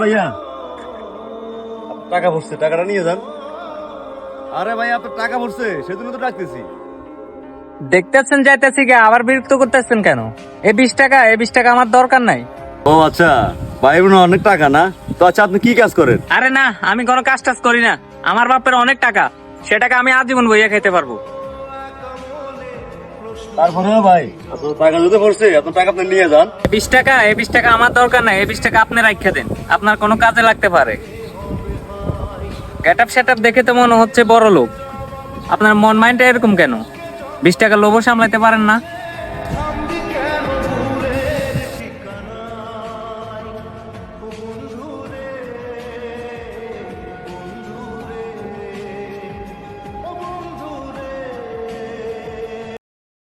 ভাইয়া টাকা পড়ছে, টাকাটা নিয়ে যান। আরে ভাই আপনার টাকা পড়ছে সেজন্য তো ডাকতেছি। দেখতেছেন যাইতেছি গে, আবার বিরক্ত করতেছেন কেন? এই 20 টাকা আমার দরকার নাই। ও আচ্ছা, ভাই বোন অনেক টাকা না? তো আচ্ছা আপনি কি কাজ করেন? আরে না, আমি কোনো কাজ টাজ করি না। আমার বাপের অনেক টাকা, সে টাকা আমি আজীবন বইয়া খাইতে পারবো। তারপরেও ভাই আপনার টাকা যদি পড়ছে আপনার টাকা আপনি নিয়ে যান। 20 টাকা, এই 20 টাকা আমার দরকার নাই। এই 20 টাকা আপনি রাখা দেন, আপনার কোনো কাজে লাগতে পারে। গেট আপ সেট আপ দেখে তো মনে হচ্ছে বড় লোক। আপনার মন মাইন্ডটা এরকম কেন? 20 টাকা লোভও সামলাইতে পারেন না।